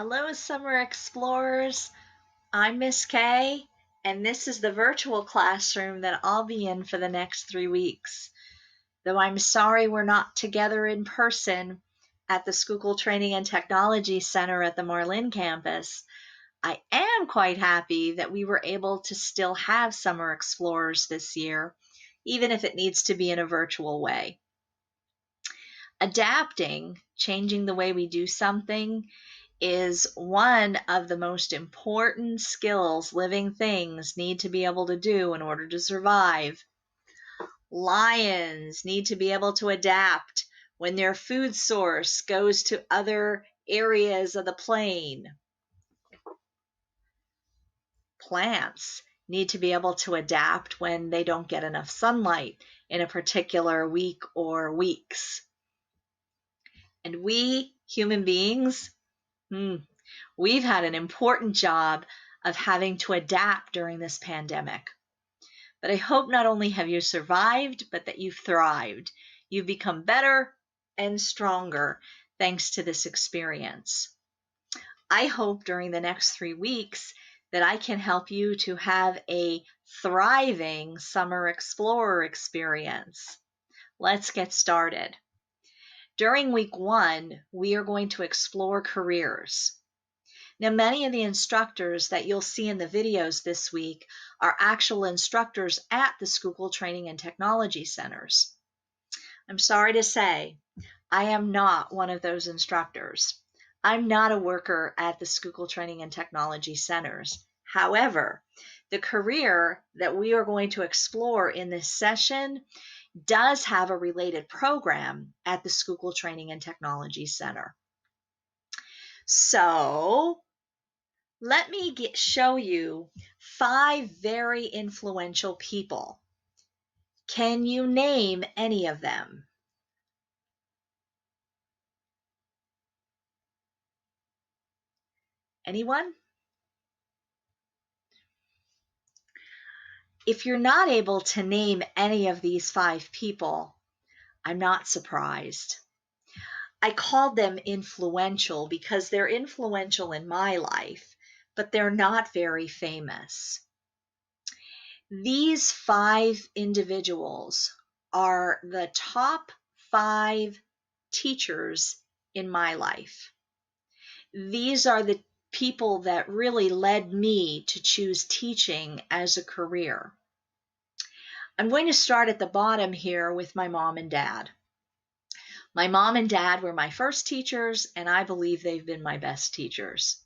Hello, Summer Explorers. I'm Miss Kay, and this is the virtual classroom that I'll be in for the next 3 weeks. Though I'm sorry we're not together in person at the Schuylkill Training and Technology Center at the Marlin campus, I am quite happy that we were able to still have Summer Explorers this year, even if it needs to be in a virtual way. Adapting, changing the way we do something, is one of the most important skills living things need to be able to do in order to survive. Lions need to be able to adapt when their food source goes to other areas of the plain. Plants need to be able to adapt when they don't get enough sunlight in a particular week or weeks. And we, human beings, we've had an important job of having to adapt during this pandemic. But I hope not only have you survived, but that you've thrived. You've become better and stronger thanks to this experience. I hope during the next 3 weeks that I can help you to have a thriving Summer Explorer experience. Let's get started. During week 1, we are going to explore careers. Now, many of the instructors that you'll see in the videos this week are actual instructors at the Schuylkill Training and Technology Centers. I'm sorry to say, I am not one of those instructors. I'm not a worker at the Schuylkill Training and Technology Centers. However, the career that we are going to explore in this session does have a related program at the Schuylkill Training and Technology Center. So, let me show you 5 very influential people. Can you name any of them? Anyone? If you're not able to name any of these 5 people, I'm not surprised. I called them influential because they're influential in my life, but they're not very famous. These 5 individuals are the top 5 teachers in my life. These are the people that really led me to choose teaching as a career. I'm going to start at the bottom here with my mom and dad. My mom and dad were my first teachers, and I believe they've been my best teachers.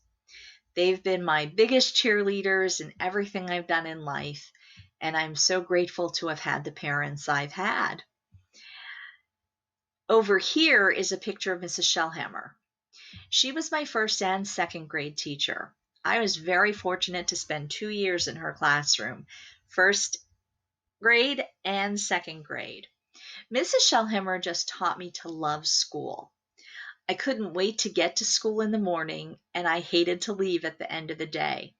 They've been my biggest cheerleaders in everything I've done in life, and I'm so grateful to have had the parents I've had. Over here is a picture of Mrs. Shellhammer. She was my first and second grade teacher. I was very fortunate to spend 2 years in her classroom, first grade and second grade. Mrs. Shellhammer just taught me to love school. I couldn't wait to get to school in the morning, and I hated to leave at the end of the day.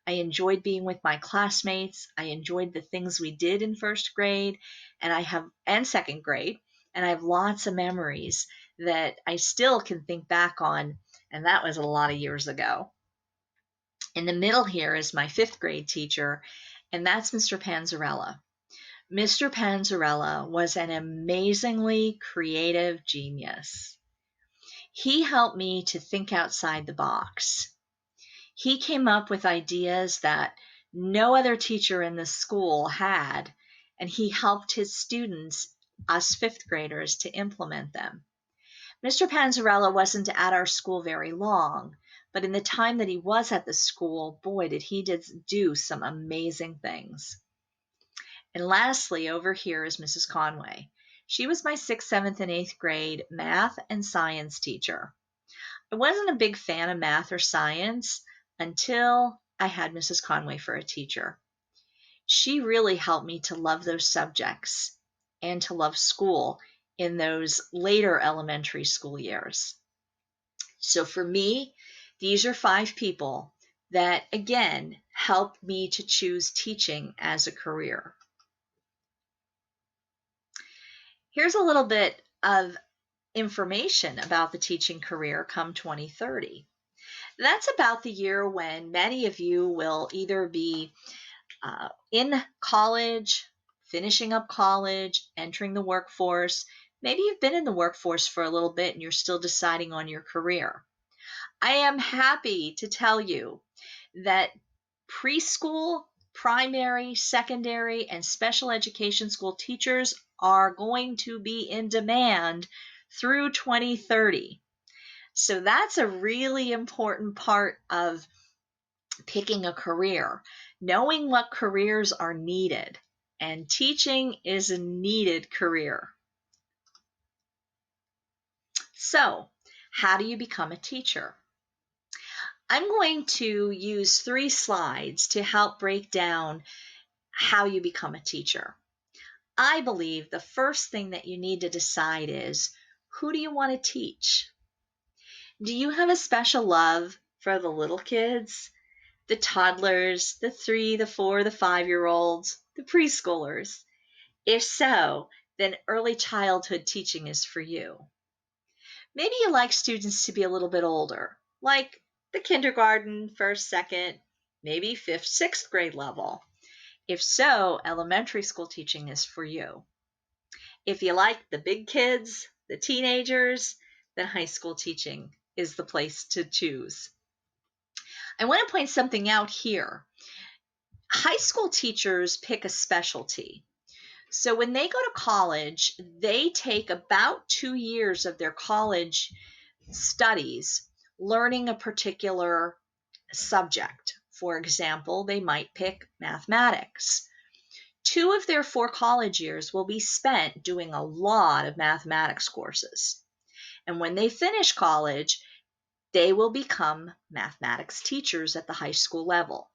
I enjoyed being with my classmates. I enjoyed the things we did in first grade and second grade, and I have lots of memories that I still can think back on, and that was a lot of years ago. In the middle here is my 5th grade teacher, and that's Mr. Panzarella. Mr. Panzarella was an amazingly creative genius. He helped me to think outside the box. He came up with ideas that no other teacher in the school had, and he helped his students, us 5th graders, to implement them. Mr. Panzarella wasn't at our school very long, but in the time that he was at the school, boy, did he do some amazing things. And lastly, over here is Mrs. Conway. She was my 6th, 7th, and 8th grade math and science teacher. I wasn't a big fan of math or science until I had Mrs. Conway for a teacher. She really helped me to love those subjects and to love school in those later elementary school years. So for me, these are 5 people that, again, helped me to choose teaching as a career. Here's a little bit of information about the teaching career come 2030. That's about the year when many of you will either be in college, finishing up college, entering the workforce. Maybe you've been in the workforce for a little bit and you're still deciding on your career. I am happy to tell you that preschool, primary, secondary, and special education school teachers are going to be in demand through 2030. So that's a really important part of picking a career, knowing what careers are needed. And teaching is a needed career. So, how do you become a teacher? I'm going to use 3 slides to help break down how you become a teacher. I believe the first thing that you need to decide is, who do you want to teach? Do you have a special love for the little kids, the toddlers, the 3, the 4, the 5-year-olds, the preschoolers? If so, then early childhood teaching is for you. Maybe you like students to be a little bit older, like the kindergarten, first, second, maybe fifth, sixth grade level. If so, elementary school teaching is for you. If you like the big kids, the teenagers, then high school teaching is the place to choose. I want to point something out here. High school teachers pick a specialty. So when they go to college, they take about 2 years of their college studies learning a particular subject. For example, they might pick mathematics. 2 of their 4 college years will be spent doing a lot of mathematics courses. And when they finish college, they will become mathematics teachers at the high school level.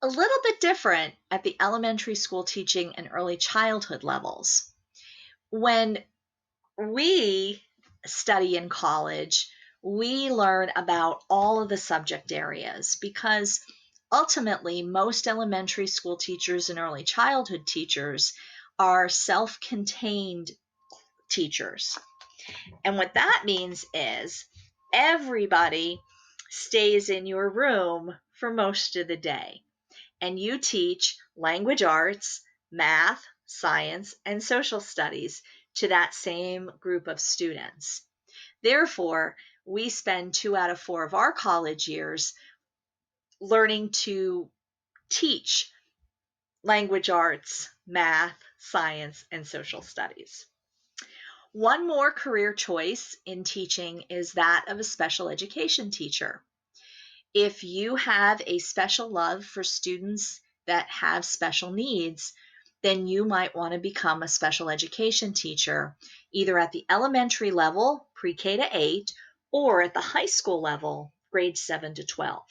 A little bit different at the elementary school teaching and early childhood levels. When we study in college, we learn about all of the subject areas because ultimately most elementary school teachers and early childhood teachers are self-contained teachers. And what that means is everybody stays in your room for most of the day, and you teach language arts, math, science, and social studies to that same group of students. Therefore, we spend 2 out of 4 of our college years learning to teach language arts, math, science, and social studies. One more career choice in teaching is that of a special education teacher. If you have a special love for students that have special needs, then you might want to become a special education teacher, either at the elementary level, pre-K to 8, or at the high school level, grades 7 to 12.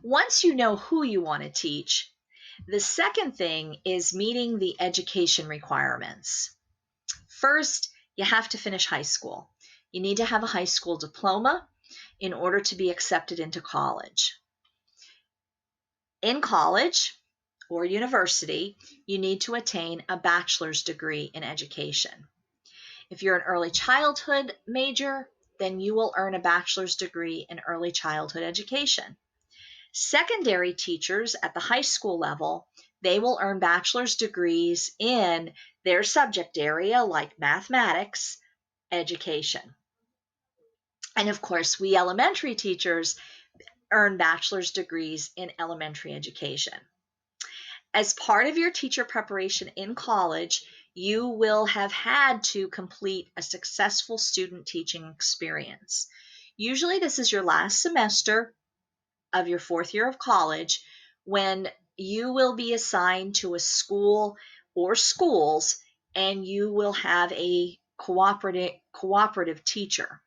Once you know who you want to teach, the second thing is meeting the education requirements. First, you have to finish high school. You need to have a high school diploma in order to be accepted into college. In college or university, you need to attain a bachelor's degree in education. If you're an early childhood major, then you will earn a bachelor's degree in early childhood education. Secondary teachers at the high school level, they will earn bachelor's degrees in their subject area like mathematics, education. And of course, we elementary teachers earn bachelor's degrees in elementary education. As part of your teacher preparation in college, you will have had to complete a successful student teaching experience. Usually, this is your last semester of your 4th year of college when you will be assigned to a school or schools and you will have a cooperative teacher.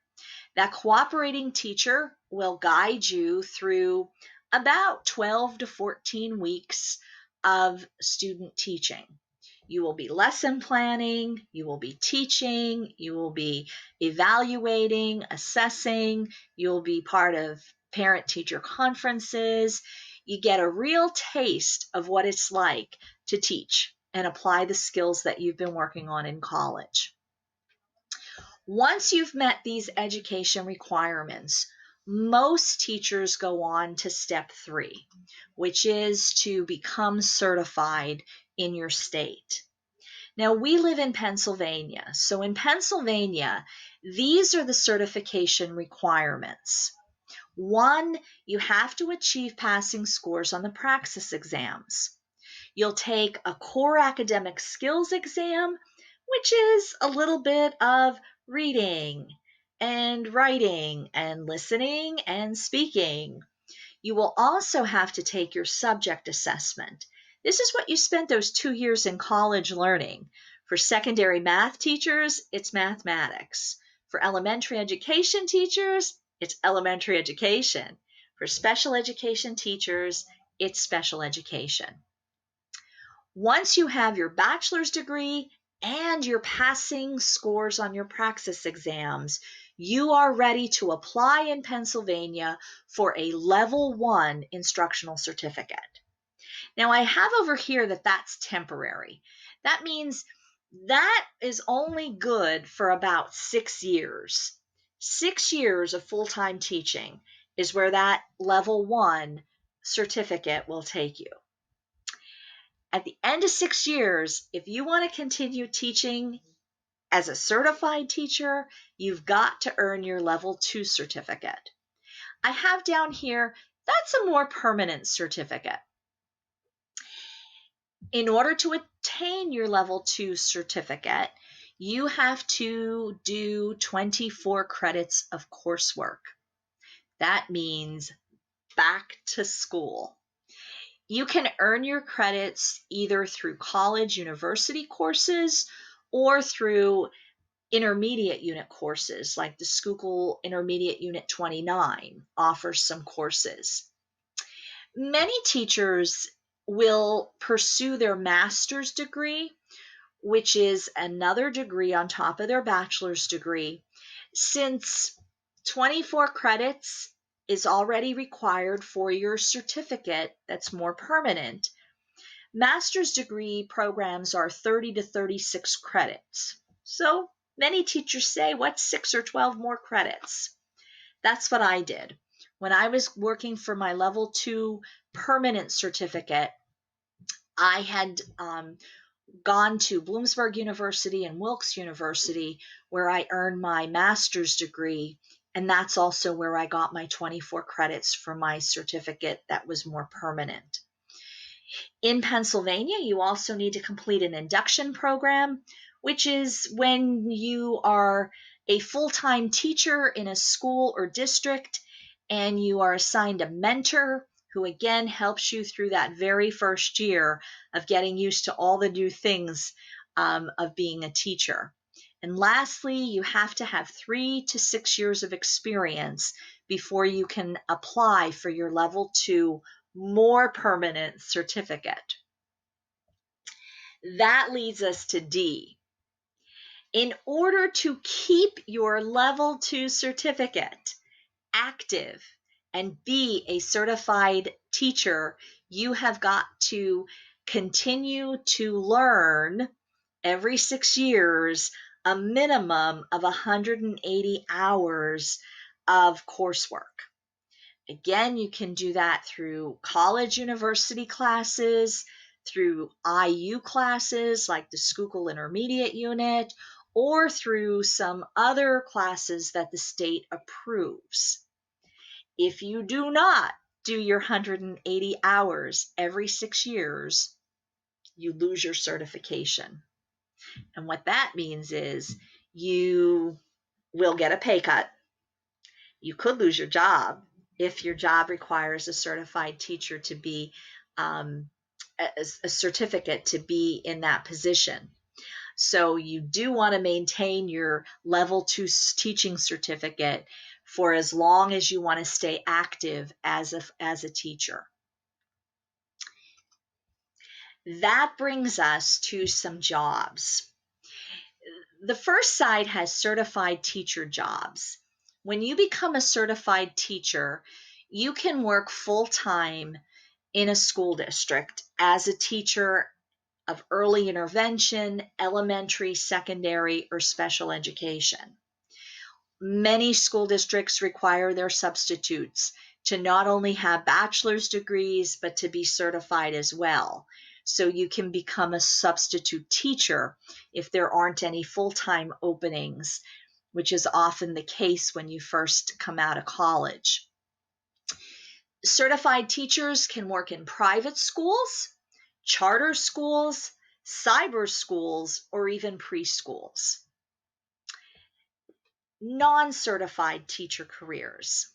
That cooperating teacher will guide you through about 12 to 14 weeks of student teaching. You will be lesson planning, you will be teaching, you will be evaluating, assessing, you'll be part of parent-teacher conferences. You get a real taste of what it's like to teach and apply the skills that you've been working on in college. Once you've met these education requirements, most teachers go on to step 3, which is to become certified in your state. Now, we live in Pennsylvania. So in Pennsylvania, these are the certification requirements. 1, you have to achieve passing scores on the praxis exams. You'll take a core academic skills exam, which is a little bit of reading and writing and listening and speaking. You will also have to take your subject assessment. This is what you spent those 2 years in college learning. For secondary math teachers, it's mathematics. For elementary education teachers, it's elementary education. For special education teachers, it's special education. Once you have your bachelor's degree and your passing scores on your praxis exams, you are ready to apply in Pennsylvania for a level 1 instructional certificate. Now, I have over here that that's temporary. That means that is only good for about 6 years. 6 years of full-time teaching is where that level 1 certificate will take you. At the end of 6 years, if you want to continue teaching as a certified teacher, you've got to earn your level 2 certificate. I have down here, that's a more permanent certificate. In order to attain your level 2 certificate, you have to do 24 credits of coursework. That means back to school. You can earn your credits either through college university courses or through intermediate unit courses, like the Schuylkill Intermediate Unit 29 offers some courses. Many teachers will pursue their master's degree, which is another degree on top of their bachelor's degree, since 24 credits is already required for your certificate that's more permanent. Master's degree programs are 30 to 36 credits. So many teachers say, what's 6 or 12 more credits? That's what I did. When I was working for my level 2 permanent certificate, I had gone to Bloomsburg University and Wilkes University, where I earned my master's degree, and that's also where I got my 24 credits for my certificate that was more permanent. In Pennsylvania, you also need to complete an induction program, which is when you are a full-time teacher in a school or district and you are assigned a mentor who again helps you through that very first year of getting used to all the new things of being a teacher. And lastly, you have to have 3 to 6 years of experience before you can apply for your level 2 more permanent certificate. That leads us to D. In order to keep your level 2 certificate active and be a certified teacher, you have got to continue to learn every 6 years a minimum of 180 hours of coursework. Again, you can do that through college university classes, through IU classes like the Schuylkill Intermediate Unit, or through some other classes that the state approves. If you do not do your 180 hours every 6 years, you lose your certification. And what that means is you will get a pay cut. You could lose your job if your job requires a certified teacher to be a certificate to be in that position. So you do want to maintain your level 2 teaching certificate for as long as you want to stay active as a teacher. That brings us to some jobs. The first side has certified teacher jobs. When you become a certified teacher, you can work full-time in a school district as a teacher of early intervention, elementary, secondary, or special education. Many school districts require their substitutes to not only have bachelor's degrees, but to be certified as well. So you can become a substitute teacher if there aren't any full-time openings, which is often the case when you first come out of college. Certified teachers can work in private schools, charter schools, cyber schools, or even preschools. Non-certified teacher careers.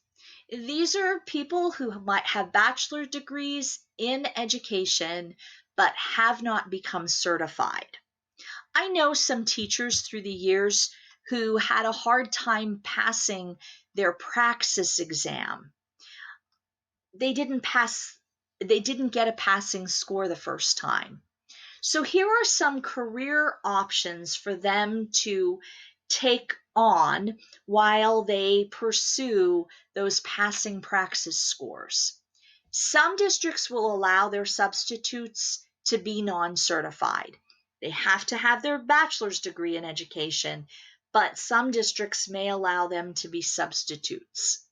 These are people who might have bachelor degrees in education but have not become certified. I know some teachers through the years who had a hard time passing their praxis exam. They didn't get a passing score the first time. So here are some career options for them to take on while they pursue those passing praxis scores. Some districts will allow their substitutes to be non-certified. They have to have their bachelor's degree in education, but some districts may allow them to be substitutes.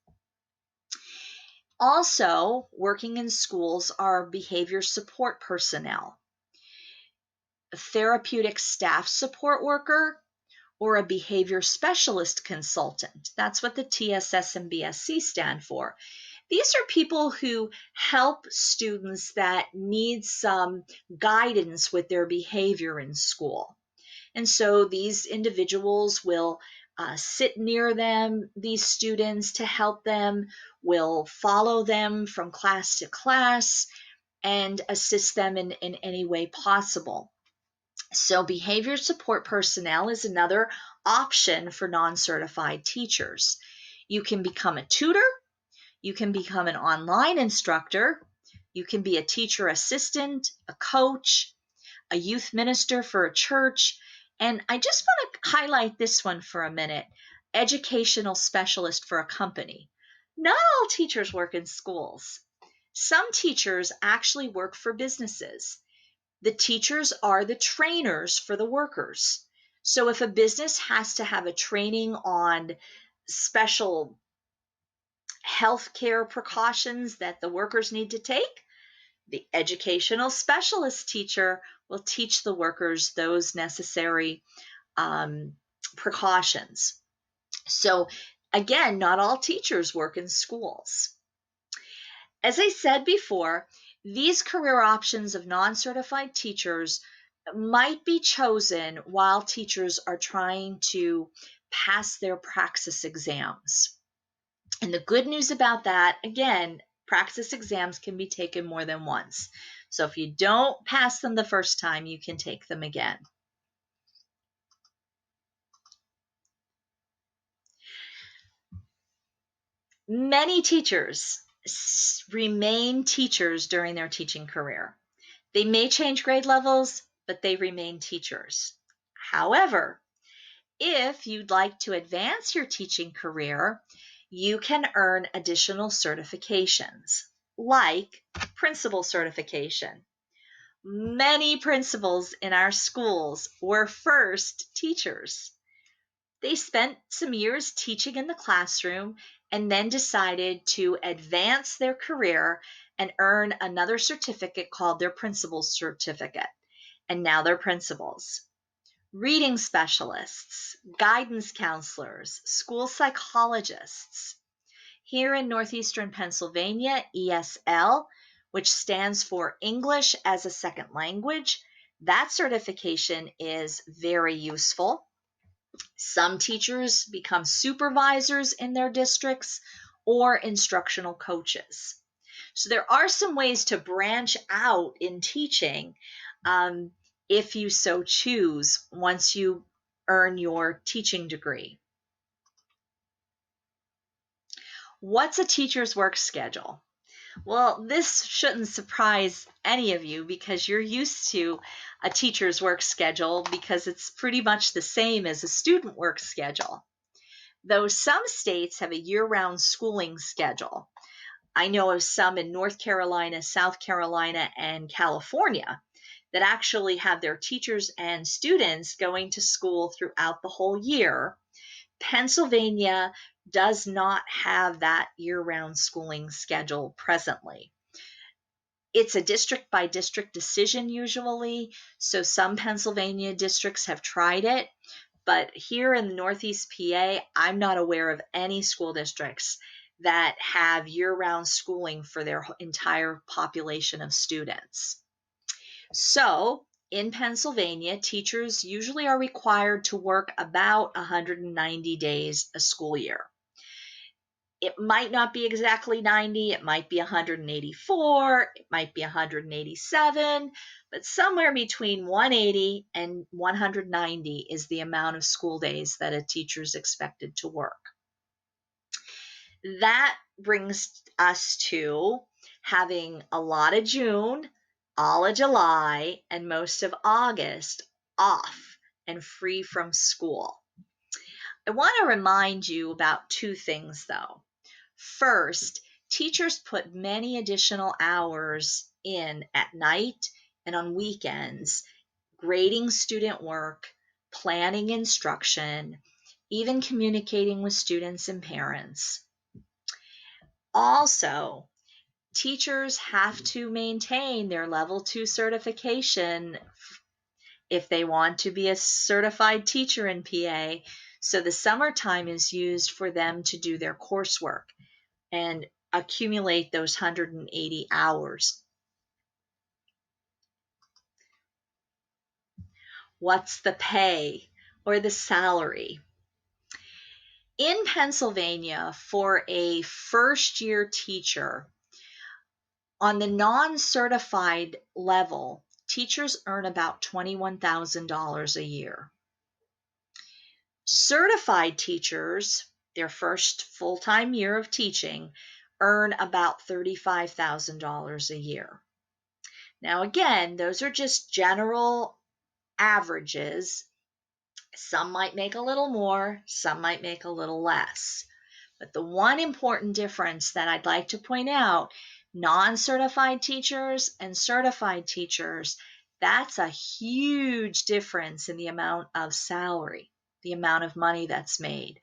Also, working in schools are behavior support personnel, a therapeutic staff support worker, or a behavior specialist consultant. That's what the TSS and BSc stand for. These are people who help students that need some guidance with their behavior in school. And so these individuals will sit near them, these students, to help them, will follow them from class to class, and assist them in any way possible. So behavior support personnel is another option for non-certified teachers. You can become a tutor, you can become an online instructor, you can be a teacher assistant, a coach, a youth minister for a church, and I just want to highlight this one for a minute, educational specialist for a company. Not all teachers work in schools. Some teachers actually work for businesses. The teachers are the trainers for the workers. So if a business has to have a training on special healthcare precautions that the workers need to take, the educational specialist teacher will teach the workers those necessary precautions. So again, not all teachers work in schools. As I said before, these career options of non-certified teachers might be chosen while teachers are trying to pass their praxis exams. And the good news about that, again, praxis exams can be taken more than once. So if you don't pass them the first time, you can take them again. Many teachers remain teachers during their teaching career. They may change grade levels, but they remain teachers. However, if you'd like to advance your teaching career, you can earn additional certifications, like principal certification. Many principals in our schools were first teachers. They spent some years teaching in the classroom and then decided to advance their career and earn another certificate called their principal's certificate. And now they're principals. Reading specialists, guidance counselors, school psychologists. Here in Northeastern Pennsylvania, ESL, which stands for English as a Second Language, that certification is very useful. Some teachers become supervisors in their districts or instructional coaches. So there are some ways to branch out in teaching if you so choose once you earn your teaching degree. What's a teacher's work schedule? Well, this shouldn't surprise any of you because you're used to a teacher's work schedule because it's pretty much the same as a student work schedule. Though some states have a year-round schooling schedule. I know of some in North Carolina, South Carolina, and California that actually have their teachers and students going to school throughout the whole year Pennsylvania does not have that year-round schooling schedule presently. It's a district by district decision usually, so some Pennsylvania districts have tried it, but here in Northeast PA, I'm not aware of any school districts that have year-round schooling for their entire population of students. So, in Pennsylvania, teachers usually are required to work about 190 days a school year. It might not be exactly 90, it might be 184, it might be 187, but somewhere between 180 and 190 is the amount of school days that a teacher is expected to work. That brings us to having a lot of June, all of July, and most of August off and free from school. I want to remind you about two things though. First, teachers put many additional hours in at night and on weekends, grading student work, planning instruction, even communicating with students and parents. Also, teachers have to maintain their level 2 certification if they want to be a certified teacher in PA. So the summertime is used for them to do their coursework and accumulate those 180 hours. What's the pay or the salary? In Pennsylvania, for a first year teacher, on the non-certified level, teachers earn about $21,000 a year. Certified teachers, their first full-time year of teaching, earn about $35,000 a year. Now, again, those are just general averages. Some might make a little more, some might make a little less. But the one important difference that I'd like to point out, non-certified teachers and certified teachers, that's a huge difference in the amount of salary, the amount of money that's made.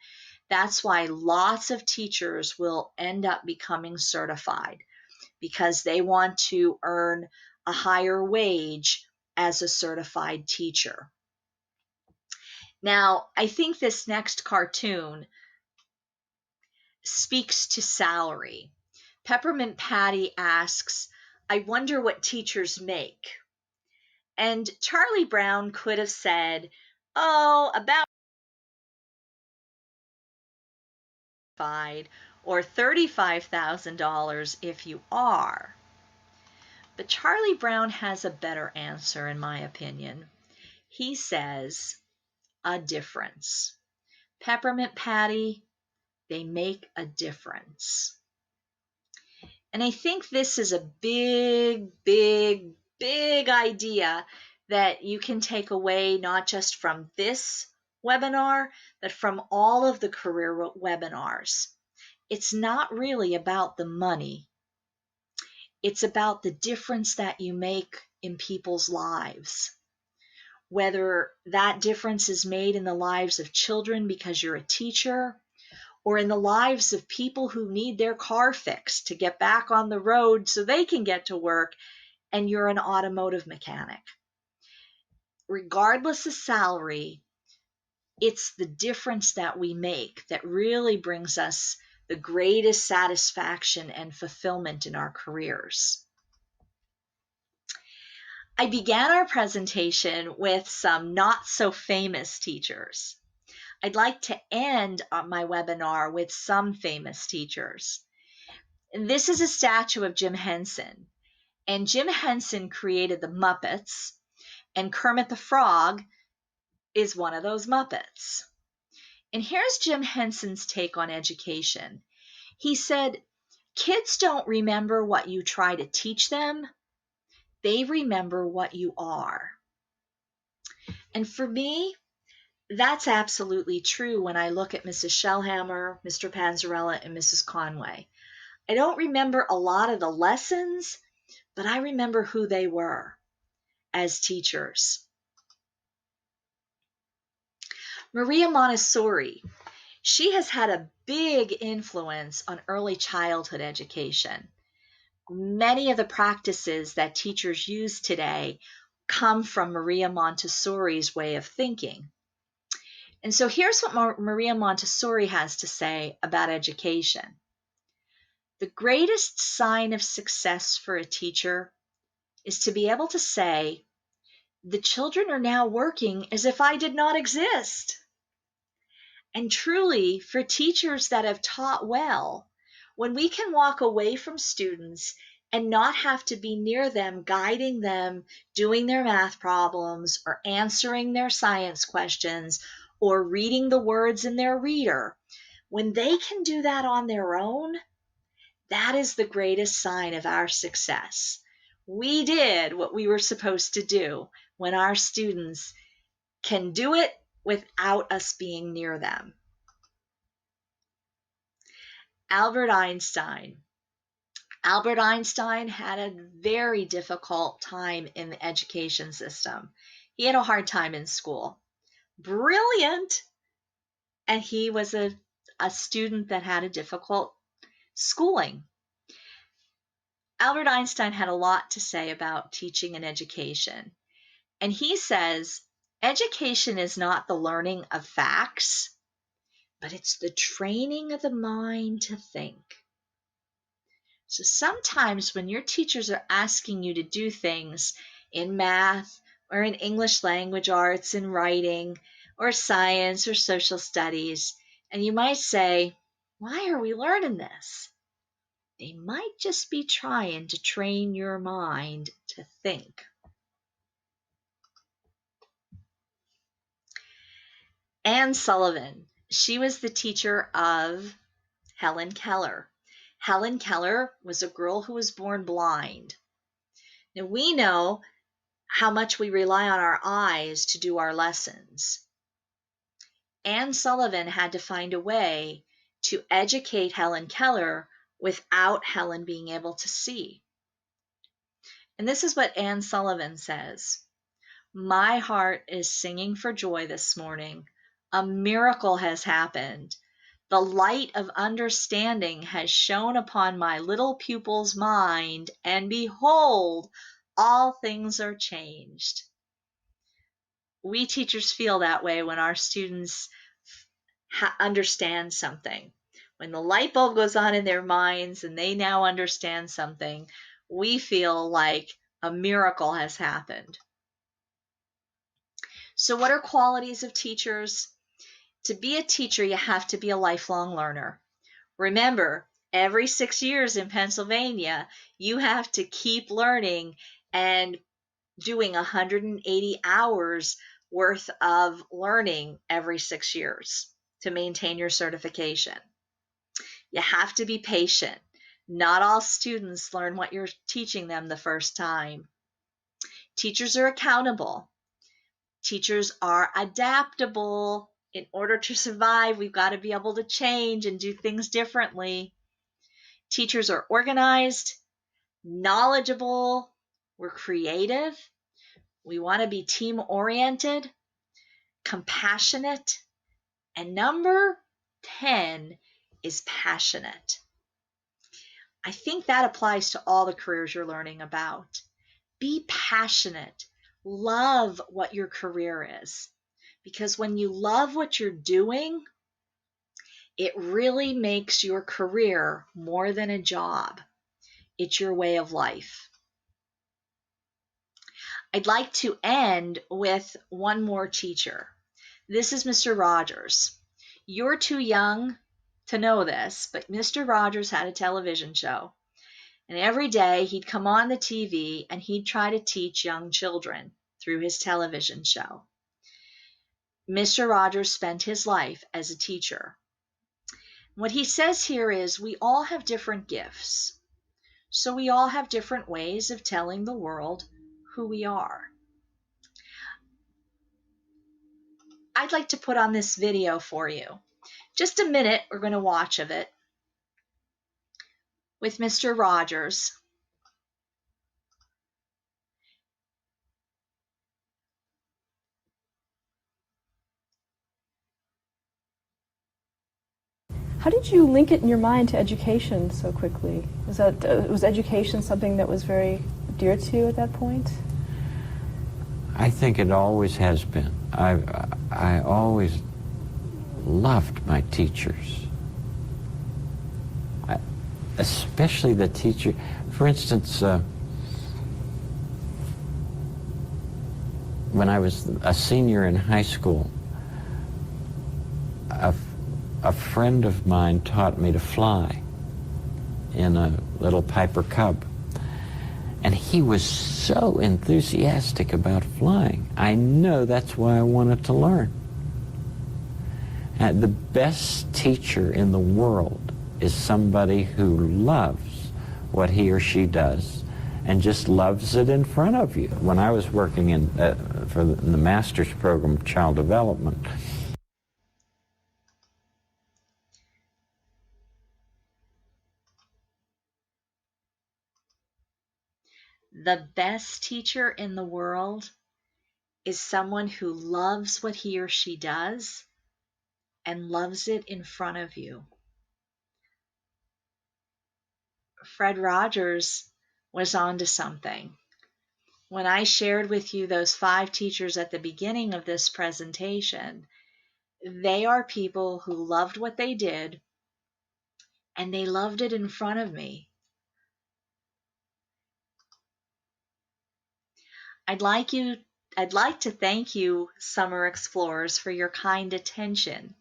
That's why lots of teachers will end up becoming certified because they want to earn a higher wage as a certified teacher. Now, I think this next cartoon speaks to salary. Peppermint Patty asks, I wonder what teachers make. And Charlie Brown could have said, oh, about or $35,000 if you are. But Charlie Brown has a better answer, in my opinion. He says, a difference. Peppermint Patty, they make a difference. And I think this is a big, big, big idea that you can take away not just from this webinar, but from all of the career webinars. It's not really about the money. It's about the difference that you make in people's lives. Whether that difference is made in the lives of children because you're a teacher, or in the lives of people who need their car fixed to get back on the road so they can get to work, and you're an automotive mechanic. Regardless of salary, it's the difference that we make that really brings us the greatest satisfaction and fulfillment in our careers. I began our presentation with some not so famous teachers. I'd like to end my webinar with some famous teachers. This is a statue of Jim Henson, and Jim Henson created the Muppets, and Kermit the Frog is one of those Muppets. And here's Jim Henson's take on education. He said, kids don't remember what you try to teach them, they remember what you are. And for me, that's absolutely true when I look at Mrs. Shellhammer, Mr. Panzarella, and Mrs. Conway. I don't remember a lot of the lessons, but I remember who they were as teachers. Maria Montessori She has had a big influence on early childhood education. Many of the practices that teachers use today come from Maria Montessori's way of thinking. And so here's what Maria Montessori has to say about education. The greatest sign of success for a teacher is to be able to say, the children are now working as if I did not exist. And truly, for teachers that have taught well, when we can walk away from students and not have to be near them, guiding them, doing their math problems, or answering their science questions, or reading the words in their reader, when they can do that on their own, that is the greatest sign of our success. We did what we were supposed to do when our students can do it without us being near them. Albert Einstein. Albert Einstein had a very difficult time in the education system. He had a hard time in school. Brilliant! And he was a student that had a difficult schooling. Albert Einstein had a lot to say about teaching and education. And he says, education is not the learning of facts, but it's the training of the mind to think. So sometimes when your teachers are asking you to do things in math or in English language arts and writing or science or social studies, and you might say, why are we learning this? They might just be trying to train your mind to think. Anne Sullivan, she was the teacher of Helen Keller. Helen Keller was a girl who was born blind. Now we know how much we rely on our eyes to do our lessons. Anne Sullivan had to find a way to educate Helen Keller without Helen being able to see. And this is what Anne Sullivan says. My heart is singing for joy this morning. A miracle has happened. The light of understanding has shone upon my little pupil's mind, and behold, all things are changed. We teachers feel that way when our students understand something. When the light bulb goes on in their minds and they now understand something, we feel like a miracle has happened. So, what are qualities of teachers? To be a teacher, you have to be a lifelong learner. Remember, every 6 years in Pennsylvania, you have to keep learning and doing 180 hours worth of learning every 6 years to maintain your certification. You have to be patient. Not all students learn what you're teaching them the first time. Teachers are accountable. Teachers are adaptable. In order to survive, we've got to be able to change and do things differently. Teachers are organized, knowledgeable, we're creative. We want to be team-oriented, compassionate, and number 10 is passionate. I think that applies to all the careers you're learning about. Be passionate. Love what your career is. Because when you love what you're doing, it really makes your career more than a job. It's your way of life. I'd like to end with one more teacher. This is Mr. Rogers. You're too young to know this, but Mr. Rogers had a television show. And every day he'd come on the TV and he'd try to teach young children through his television show. Mr. Rogers spent his life as a teacher. What he says here is we all have different gifts. So we all have different ways of telling the world who we are. I'd like to put on this video for you. Just a minute, we're going to watch of it with Mr. Rogers. How did you link it in your mind to education so quickly? Was education something that was very dear to you at that point? I think it always has been. I always loved my teachers. Especially the teacher. For instance, when I was a senior in high school, a friend of mine taught me to fly in a little Piper Cub. And he was so enthusiastic about flying. I know that's why I wanted to learn. And the best teacher in the world is somebody who loves what he or she does and just loves it in front of you. When I was working in the master's program of child development, The best teacher in the world is someone who loves what he or she does and loves it in front of you. Fred Rogers was onto something. When I shared with you those 5 teachers at the beginning of this presentation, they are people who loved what they did and they loved it in front of me. I'd like to thank you, Summer Explorers, for your kind attention.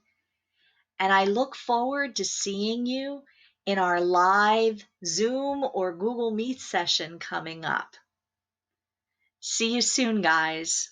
And I look forward to seeing you in our live Zoom or Google Meet session coming up. See you soon, guys.